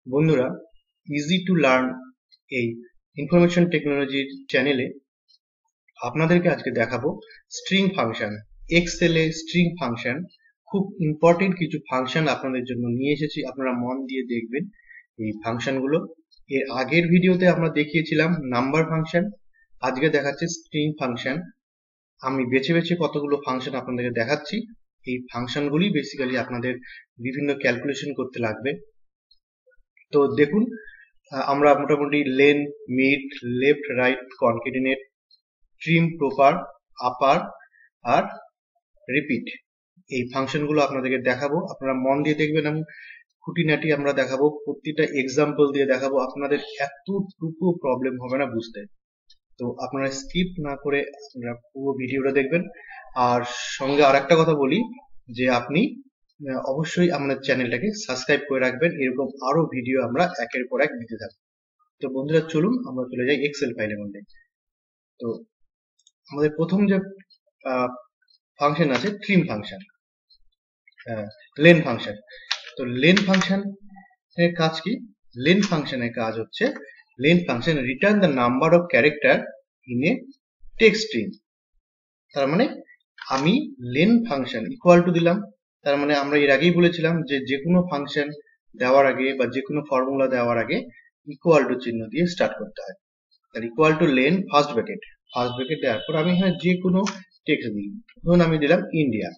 বন্ধুরা, easy to learn এই information টেকনোলজির চ্যানেলে আপনাদেরকে আজকে দেখাবো স্ট্রিং ফাংশন। এক্সেল এ স্ট্রিং ফাংশন খুব ইম্পর্টেন্ট কিছু ফাংশন আপনাদের জন্য নিয়ে এসেছি। আপনারা মন দিয়ে দেখবেন এই ফাংশনগুলো। এর আগের ভিডিওতে আমরা দেখিয়েছিলাম নাম্বার ফাংশন, আজকে দেখাচ্ছি স্ট্রিং ফাংশন। আমি বেছে বেছে কতগুলো ফাংশন আপনাদেরকে দেখাচ্ছি। এই ফাংশনগুলি বেসিক্যালি আপনাদের বিভিন্ন ক্যালকুলেশন করতে লাগবে। তো দেখুন, আমরা মোটামুটি len, mid, left, right, concatenate, trim, proper, upper আর রিপিট, এই ফাংশনগুলো আপনাদেরকে দেখাবো। আপনারা মন দিয়ে দেখবেন এবং খুঁটিনাটি আমরা দেখাবো, প্রতিটা এক্সাম্পল দিয়ে দেখাবো। আপনাদের এতটুকু প্রবলেম হবে না বুঝতে। তো আপনারা স্কিপ না করে আপনারা পুরো ভিডিওটা দেখবেন। আর সঙ্গে আর একটা কথা বলি যে আপনি অবশ্যই আমাদের চ্যানেলটাকে সাবস্ক্রাইব করে রাখবেন। এরকম আরো ভিডিও আমরা একের পর এক দিতে থাকবো। তো বন্ধুরা, চলুন আমরা চলে যাই এক্সেল ফাইলের মধ্যে। তো আমাদের প্রথম যে ফাংশন আছে ট্রিম ফাংশন, লেন ফাংশন। তো লেন ফাংশন এর কাজ কি? লেন ফাংশনের কাজ হচ্ছে lane function return the number of character in a text string. তার মানে আমি লেন ফাংশন ইকুয়াল টু দিলাম। তার মানে আমরা এর আগেই বলেছিলাম যে যে কোনো ফাংশন দেওয়ার আগে বা যে কোনো ফর্মুলা দেওয়ার আগে ইকুয়াল টু চিহ্ন দিয়ে স্টার্ট করতে হয়। তাহলে equal to LEN first bracket দেওয়ার পর আমি এখানে যে কোনো টেক্সট দিই। ধরুন আমি দিলাম ইন্ডিয়া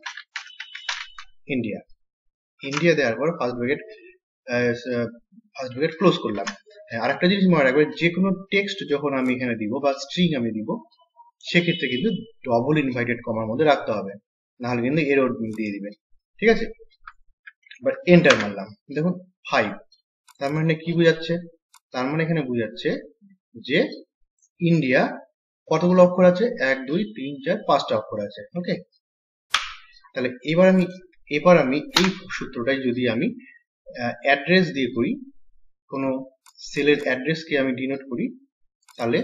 ইন্ডিয়া দেওয়ার পর ফার্স্ট ব্র্যাকেট ক্লোজ করলাম। আরেকটা জিনিস মনে রাখবেন, যে কোনো টেক্সট যখন আমি এখানে দিব বা স্ট্রিং আমি দিব, সেক্ষেত্রে কিন্তু ডবল ইনভার্টেড কমার মধ্যে রাখতে হবে, নাহলে কিন্তু এরর দিয়ে দিবে। ঠিক আছে, এবার এন্টার মারলাম। দেখুন 5, তার মানে কি বোঝাচ্ছে? তার মানে এখানে বোঝাচ্ছে যে ইন্ডিয়া কতগুলো অক্ষর আছে? 1 2 3 4 5টা অক্ষর আছে। ওকে, তাহলে এবার আমি এই সূত্রটাই যদি আমি অ্যাড্রেস দিয়ে করি, কোনো সেলের অ্যাড্রেসকে আমি ডিনোট করি, তাহলে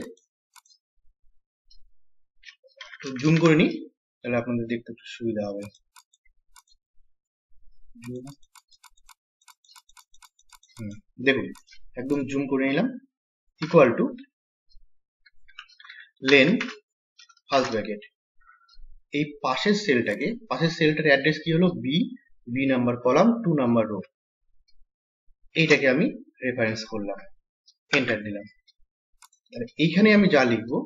জুম করে নিই, তাহলে আপনাদের দেখতে একটু সুবিধা হবে। দেখুন, একদম জুম করে নিলাম। Equal to LEN first bracket, এই পাশের সেলটার অ্যাড্রেস কি হলো? B number column 2 number row, এইটাকে আমি রেফারেন্স করলাম, এন্টার দিলাম। তাহলে এইখানে আমি যা লিখবো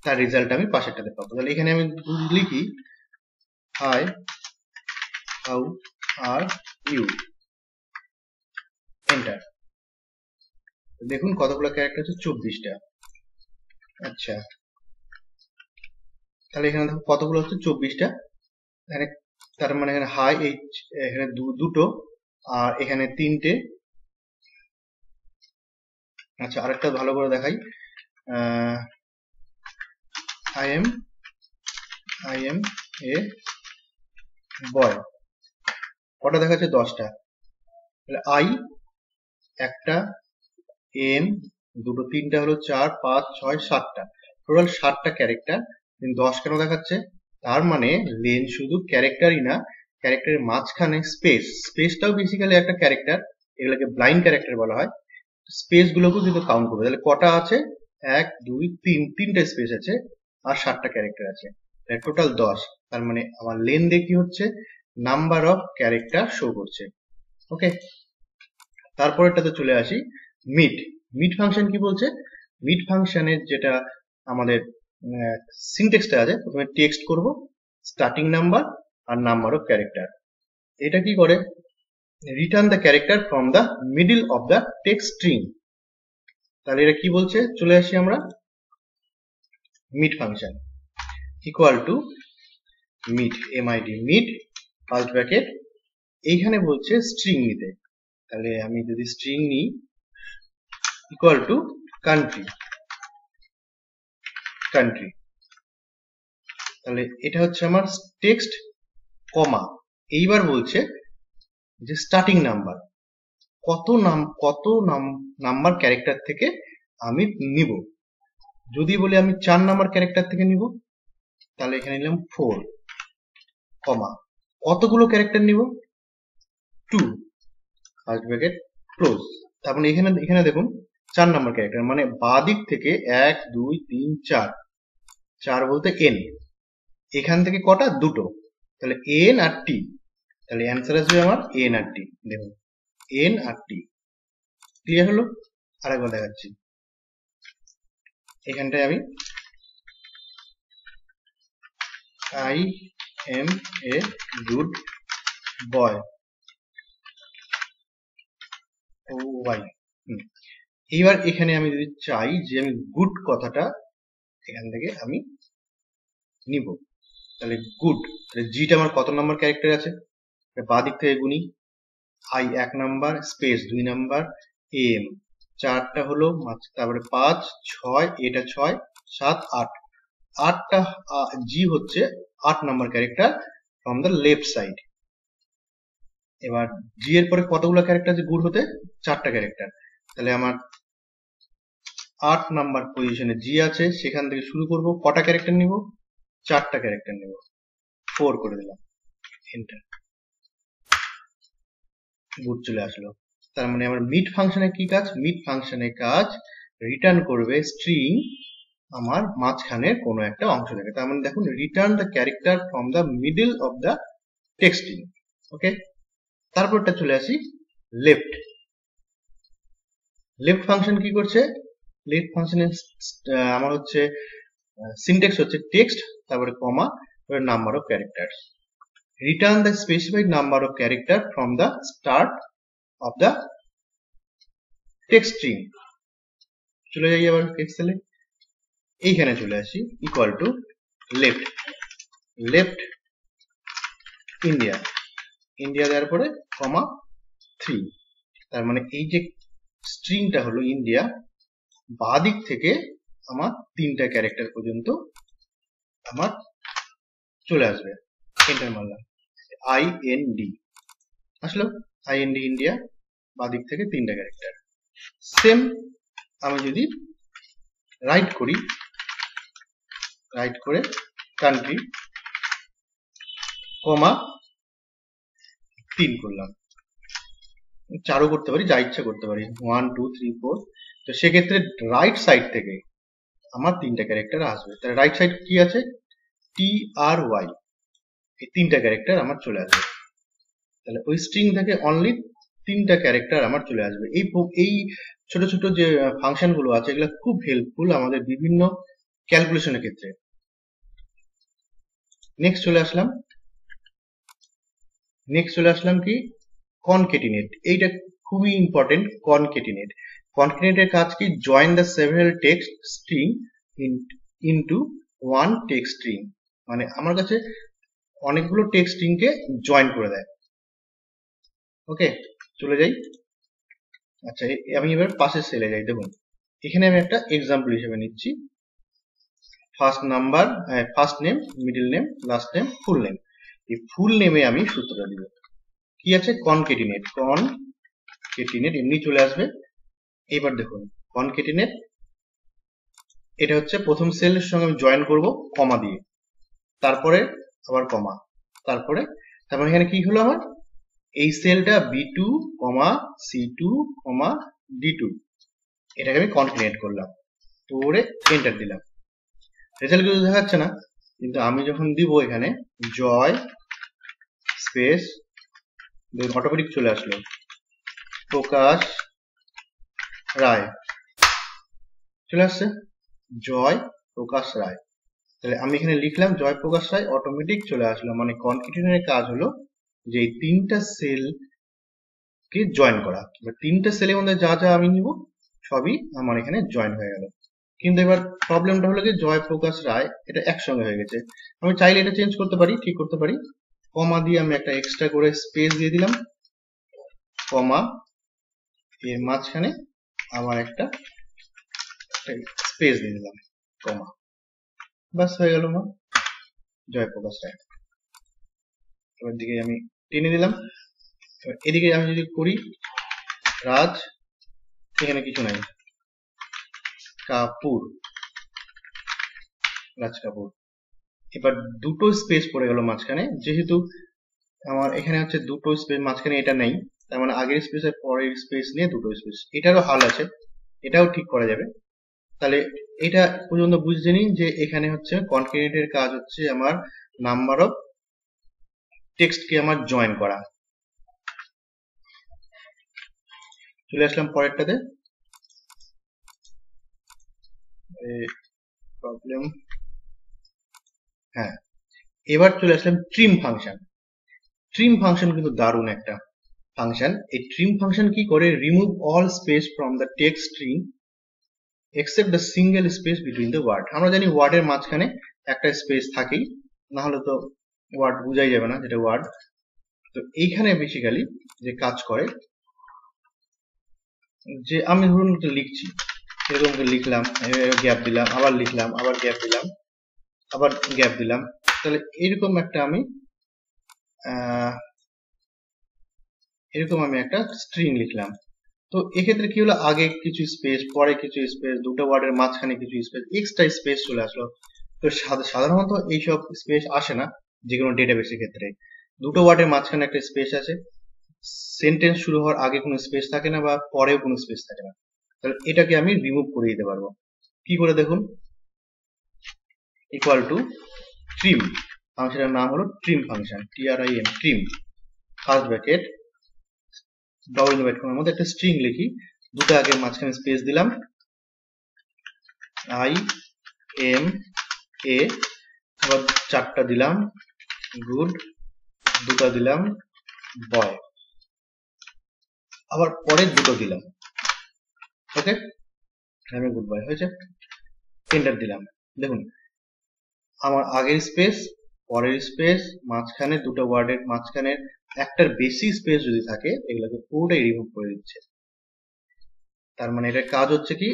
তার রেজাল্ট আমি পাশেরটাতে পাবো। তাহলে এখানে আমি লিখি hi, how are you, enter. দেখুন কতগুলো ক্যারেক্টার হচ্ছে? 24টা। আচ্ছা, তাহলে এখানে দেখো কতগুলো হচ্ছে? 24টা। এখানে তার মানে এখানে হাই, এখানে দুটো, আর এখানে 3টে। আচ্ছা, আরেকটা ভালো করে দেখাই। আই এম এ বয়, কটা দেখাচ্ছে? 10টা। তাহলে আই একটা, এম দুটো, 3টা হলো 4 5 6 7টা, টোটাল 7টা ক্যারেক্টার। 10 কেন দেখাচ্ছে? তার মানে লেন শুধু ক্যারেক্টারই না, ক্যারেক্টারের মাঝখানে স্পেসটাও বেসিক্যালি একটা ক্যারেক্টার, এগুলোকে ব্লাইন্ড ক্যারেক্টার বলা হয়। স্পেস গুলোকেও কিন্তু কাউন্ট করবে। তাহলে কটা আছে? 1 2 3, 3টে স্পেস আছে আর 7টা ক্যারেক্টার আছে, টোটাল 10। তার মানে আমার লেন দিয়ে কি হচ্ছে? নাম্বার অফ ক্যারেক্টার শো করছে। ওকে, তারপরেরটাতে চলে আসি। মিড ফাংশন কি বলছে? মিড ফাংশনের যেটা আমাদের সিনট্যাক্সটা আছে, প্রথমে টেক্সট করব, স্টার্টিং নাম্বার আর নাম্বার অফ ক্যারেক্টার। এটা কি করে? Return the character from the middle of the text string. তাহলে এটা কি বলছে? চলে আসি আমরা mid function equal to mid first bracket, এইখানে বলছে স্ট্রিং নিতে। তাহলে আমি যদি স্ট্রিং নিই, ইকুয়াল টু কান্ট্রি, তাহলে এটা হচ্ছে আমার টেক্সট কমা। এইবার বলছে যে স্টার্টিং নাম্বার, কত নাম্বার ক্যারেক্টার থেকে আমি নিব। যদি বলি আমি 4 নাম্বার ক্যারেক্টার থেকে নিব, তাহলে এখানে নিলাম 4 কমা, কতগুলো ক্যারেক্টার নিব? 2 ফার্স্ট ব্র্যাকেট, ক্লোজ। তারপর এখানে এখানে দেখুন 4 নম্বর ক্যারেক্টার, মানে বাঁ দিক থেকে 1 2 3 4, 4 বলতে এন, এখান থেকে কটা, দুটো, তাহলে এন আর টি, তাহলে অ্যান্সার আসবে আমার এন আর টি। দেখুন এন আর টি, ক্লিয়ার হলো? আরেকবার দেখাচ্ছি, এখানটায় আমি I am a good boy, O Y. এইবার এখানে আমি যদি চাই যে আমি গুড কথাটা এখান থেকে আমি নিব, তাহলে গুড, তাহলে জিটা আমার কত নাম্বার ক্যারেক্টার আছে, বাঁ দিক থেকে গুনি, I 1 number, space 2 number, M 4টা হলো, তারপরে 5 6, এটা 6 7 8, 8টা জি হচ্ছে 8 number character from the left side. এবার জি এর পরে কতগুলো ক্যারেক্টার আছে গুড হতে, 4টা ক্যারেক্টার, তাহলে আমার 8 নাম্বার পজিশনে জি আছে, সেখান থেকে শুরু করব, কটা ক্যারেক্টার নিব, 4টা ক্যারেক্টার নিব, 4 করে দিলাম, এন্টার, গুড চলে আসলো। তার মানে আমার মিট ফাংশনে কি কাজ, মিট ফাংশনের কাজ রিটার্ন করবে স্ট্রিং আমার মাঝখানের কোনো একটা অংশ থেকে। তার মানে দেখুন return the character from the middle of the text string. Okay, তারপরটা চলে আসি লেফট। লেফট ফাংশন কি করছে, লেফট ফাংশনের আমার হচ্ছে সিনট্যাক্স হচ্ছে টেক্সট, তারপরে কমা, তারপরে number of characters, return the specified number of character from the start of the text string. চলে যাই আবার এক্সেলে, এইখানে চলে আসি, equal to left, left India, India দেওয়ার পরে কমা 3, তার মানে এই যে স্ট্রিংটা হলো ইন্ডিয়া, বাঁ দিক থেকে আমার 3টা ক্যারেক্টার পর্যন্ত আমার চলে আসবে, এন্টার মারলাম, আই এন ডি আসলো, আই এন ডি ইন্ডিয়া, বাঁ দিক থেকে 3টা ক্যারেক্টার। সেম আমি যদি রাইট করি, রাইট করে কান্ট্রি কমা 3 করলাম, 4ও করতে পারি, যা ইচ্ছা করতে পারি, 1 2 3 4, তো সেক্ষেত্রে রাইট সাইড থেকে আমার 3টা ক্যারেক্টার আসবে, তাহলে রাইট সাইড কি আছে, টি আর ওয়াই, এই 3টা ক্যারেক্টার আমার চলে আসবে, তাহলে ওই স্ট্রিং থেকে অনলি 3টা ক্যারেক্টার আমার চলে আসবে। এই ছোট ছোট যে ফাংশন গুলো আছে এগুলো খুব হেল্পফুল আমাদের বিভিন্ন ক্যালকুলেশনের ক্ষেত্রে। নেক্সট চলে আসলাম কি, কনকেটিনেট, এইটা খুবই ইম্পর্টেন্ট। কনকেটিনেটের কাজ কি, join the several text string into one text string, মানে আমার কাছে অনেকগুলো টেক্সট স্ট্রিংকে জয়েন করে দেয়। ওকে, চলে যাই, আচ্ছা আমি এবার পাশের সেলে যাই, দেখুন এখানে আমি একটা এক্সাম্পল হিসেবে নিচ্ছি, first name, middle name, last name, full name. এই ফুল নেমে আমি সূত্রটা দিব, কি আছে, কনকেটিনেট, এমনি চলে আসবে। এবার দেখুন কনকেটিনেট, এটা হচ্ছে প্রথম সেলের সঙ্গে আমি জয়েন করব কমা দিয়ে, তারপরে আবার কমা, তারপরে এখানে কি হলো, আমার এই সেলটা B2, C2, D2, এটাকে আমি কনকেটিনেট করলাম, করে এন্টার দিলাম। রেজাল্ট কিছু দেখাচ্ছে না, কিন্তু আমি যখন দিব এখানে জয় স্পেস, অটোমেটিক চলে আসলো প্রকাশ রায়, চলে আসছে জয় প্রকাশ রায়, তাহলে আমি এখানে লিখলাম জয় প্রকাশ রায়, অটোমেটিক চলে আসলো। মানে কনকেটিনেটের কাজ হলো যে এই 3টা সেল কে জয়েন করা, 3টা সেলের মধ্যে যা যা আমি নিব সবই আমার এখানে জয়েন হয়ে গেল। কিন্তু এবার প্রবলেমটা হলো কি, জয় প্রকাশ রায় এটা একসঙ্গে হয়ে গেছে, আমি চাইলে এটা চেঞ্জ করতে পারি, ঠিক করতে পারি, কমা দিয়ে আমি একটা এক্সট্রা করে স্পেস দিয়ে দিলাম, কমা এর মাঝখানে আবার একটা স্পেস দিয়ে দিলাম, কমা, বাস হয়ে গেল আমার জয় প্রকাশ রায়। এবার দিকে আমি টেনে দিলাম, এদিকে আমি যদি করি রাজ, এখানে কিছু নাই, কাপুর, রাজ কাপুর, এবার দুটো স্পেস পড়ে গেল মাঝখানে, যেহেতু আমার এখানে হচ্ছে দুটো স্পেস মাঝখানে, এটা নেই, তার মানে আগের স্পেস আর পরের স্পেস নিয়ে দুটো স্পেস, এটারও হাল আছে, এটাও ঠিক করা যাবে। তাহলে এটা পর্যন্ত বুঝতে নিন যে এখানে হচ্ছে কনক্যাটিনেটের কাজ হচ্ছে আমার নাম্বার অফ টেক্সটকে আমার জয়েন করা। চলে আসলাম পরেরটাতে, প্রবলেম, হ্যাঁ এবার চলে আসলাম ট্রিম ফাংশন। ট্রিম ফাংশন কিন্তু দারুণ একটা ফাংশন। এই ট্রিম ফাংশন কি করে, remove all space from the text string except the single space between the word. আমরা জানি ওয়ার্ডের মাঝখানে একটা স্পেস থাকেই, না হলে তো ওয়ার্ড বোঝাই যাবে না যেটা ওয়ার্ড। তো এইখানে বেসিক্যালি যে কাজ করে, যে আমি ধরুন লিখছি, এরকম লিখলাম, গ্যাপ দিলাম, আবার লিখলাম, আবার গ্যাপ দিলাম, আবার গ্যাপ দিলাম, তাহলে এরকম একটা আমি একটা স্ট্রিং লিখলাম। তো এক্ষেত্রে কি হলো, আগে কিছু স্পেস, পরে কিছু স্পেস, দুটো ওয়ার্ডের মাঝখানে কিছু স্পেস, এক্সট্রা স্পেস চলে আসলো। তো সাধারণত এইসব স্পেস আসে না যে কোনো ডেটাবেসের ক্ষেত্রে। দুটো ওয়ার্ডের মাঝখানে একটা স্পেস আছে, সেন্টেন্স শুরু হওয়ার আগে কোনো স্পেস থাকে না বা পরেও কোনো স্পেস থাকে না। তাহলে এটাকে আমি রিমুভ করে দিতে পারবো। কি করে দেখুন, ইকুয়াল টু ট্রিম, ফাংশনের নাম হলো trim function, TRIM, trim, first bracket double invert করার মধ্যে একটা স্ট্রিং লিখি, দুটো আগে মাঝখানে স্পেস দিলাম, IMA, আবার চারটা দিলাম গুড, দুটো দিলাম বয়, আবার পরে দুটো দিলাম, ওকে আমি গুড বয় হয়েছে, এন্টার দিলাম। দেখুন আমার আগের স্পেস, পরের স্পেস, মাঝখানে দুটো ওয়ার্ডের মাঝখানে একটার বেশি স্পেস যদি থাকে, এগুলোকে পুরোটাই রিমুভ করে দিচ্ছে। তার মানে এটার কাজ হচ্ছে কি,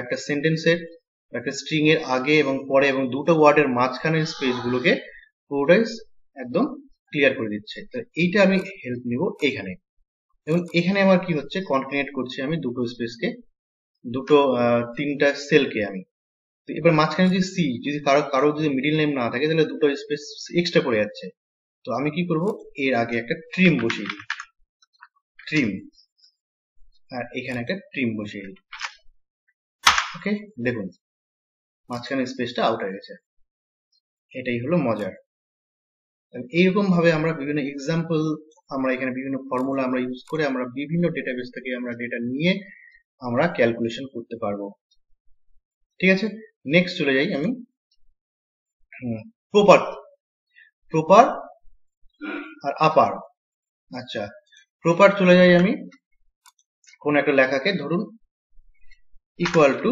একটা সেন্টেন্সের, একটা স্ট্রিং এর আগে এবং পরে এবং দুটো ওয়ার্ডের মাঝখানের স্পেস গুলোকে পুরোটাই একদম ক্লিয়ার করে দিচ্ছে। তো এইটা আমি হেল্প নিব এইখানে। এবং এখানে আমার কি হচ্ছে, কনক্যাটিনেট করছি আমি দুটো স্পেসকে, তিনটা সেলকে আমি। তো এবার মাঝখানে যদি সি, যদি কারো যদি মিডিল নেম না থাকে, তাহলে দুটো স্পেস এক্সট্রা পড়ে যাচ্ছে। তো আমি কি করব, এর আগে একটা ট্রিম বসিয়ে দিই, ট্রিম, আর এখানে একটা ট্রিম বসিয়ে দিই, ওকে দেখুন মাঝখানে স্পেসটা আউট হয়ে গেছে। এটাই হলো মজার। এইরকম ভাবে আমরা বিভিন্ন এক্সাম্পল, আমরা এখানে বিভিন্ন ফর্মুলা আমরা ইউজ করে আমরা বিভিন্ন ডেটাবেস থেকে আমরা ডেটা নিয়ে আমরা ক্যালকুলেশন করতে পারবো। ঠিক আছে, নেক্সট চলে যাই আমি প্রপার আর আপার। আচ্ছা, প্রপার চলে যাই আমি কোন একটা লেখাকে, ধরুন ইকুয়াল টু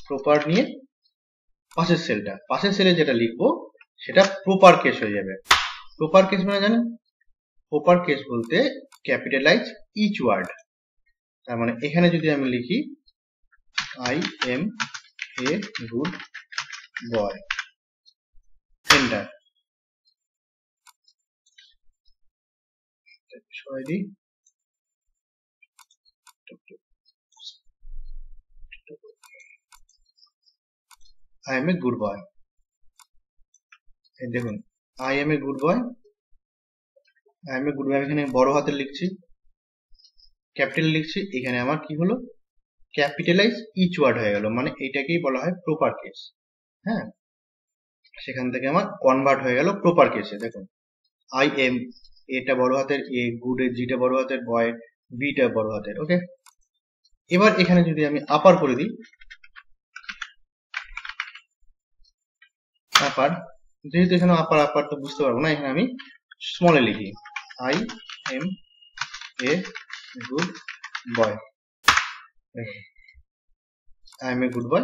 প্রপার নিয়ে পাশের সেলে যেটা লিখবো সেটা প্রপার কেস হয়ে যাবে। প্রপার কেস মানে জানেন, প্রপার কেস বলতে ক্যাপিটালাইজ ইচ ওয়ার্ড। তার মানে এখানে যদি আমি লিখি IMA গুড বয়, এন্টার, সরাই দিই, I am a good boy। দেখুন I am a good boy, এখানে বড় হাতের লিখছি, ক্যাপিটাল লিখছি, এখানে আমার কি হলো, ক্যাপিটালাইজ ইচ ওয়ার্ড হয়ে গেল, মানে এটাকেই বলা হয় প্রপার কেস। হ্যাঁ, সেখান থেকে আমার কনভার্ট হয়ে গেল প্রপার কেসে। দেখুন IM, এটা বড় হাতের, A গুড এর জিটা বড় হাতের, বয় বিটা বড় হাতের, ওকে। এবার এখানে যদি আমি আপার করে দিই, আপার, যেহেতু এখানে আপার তো বুঝতে পারবো না, এখানে আমি স্মলে লিখি IMA good boy, I am a good boy,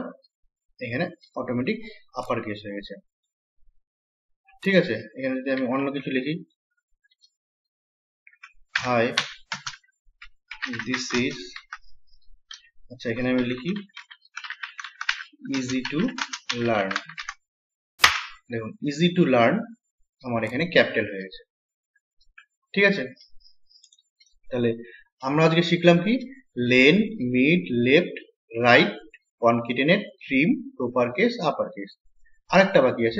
এখানে অটোমেটিক আপার কেস হয়ে গেছে। ঠিক আছে, এখানে যদি আমি অন্য কিছু লিখি, হাই দিস ইজ, আচ্ছা এখানে আমি লিখি ইজি টু লার্ন। দেখুন ইজি টু লার্ন আমার এখানে ক্যাপিটাল হয়ে গেছে। ঠিক আছে, তাহলে আমরা আজকে শিখলাম কি, lane, mid, left, right, concatenate, trim, proper case, upper case. আরেকটা বাকি আছে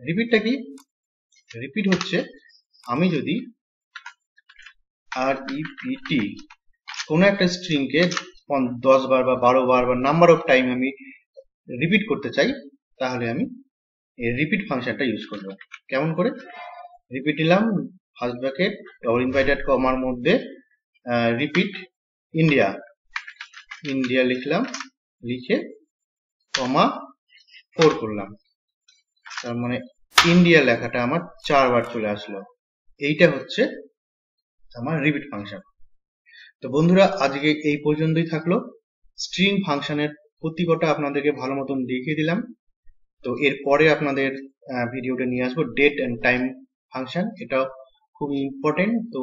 রিপিটটা কি, রিপিট হচ্ছে আমি যদি REPT কোনো একটা স্ট্রিংকে 10 বার বা 12 বার বা নাম্বার অফ টাইম আমি রিপিট করতে চাই, তাহলে আমি এই রিপিট ফাংশনটা ইউজ করব। কেমন করে? রিপিট দিলাম, ফার্স্ট ব্র্যাকেট, ডবল ইনভার্টেড কমার মধ্যে রিপিট ইন্ডিয়া লিখলাম, লিখে কমা 4 করলাম, তার মানে ইন্ডিয়া লেখাটা আমার 4 বার চলে আসলো। এইটা হচ্ছে আমার রিপিট ফাংশন। তো বন্ধুরা, আজকে এই পর্যন্তই থাকলো। স্ট্রিং ফাংশনের প্রতীকটা আপনাদেরকে ভালো মতন দেখিয়ে দিলাম। তো এরপরে আপনাদের ভিডিওটা নিয়ে আসবো ডেট এন্ড টাইম ফাংশন, এটাও খুব ইম্পর্টেন্ট। তো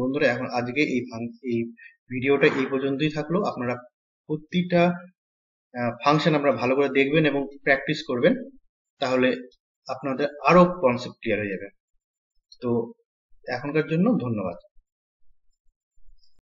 বন্ধুরা, এখন আজকে এই ভিডিওটা এই পর্যন্তই থাকলো। আপনারা প্রতিটা ফাংশন আপনারা ভালো করে দেখবেন এবং প্র্যাকটিস করবেন, তাহলে আপনাদের আরো কনসেপ্ট ক্লিয়ার হয়ে যাবে। তো এখনকার জন্য ধন্যবাদ।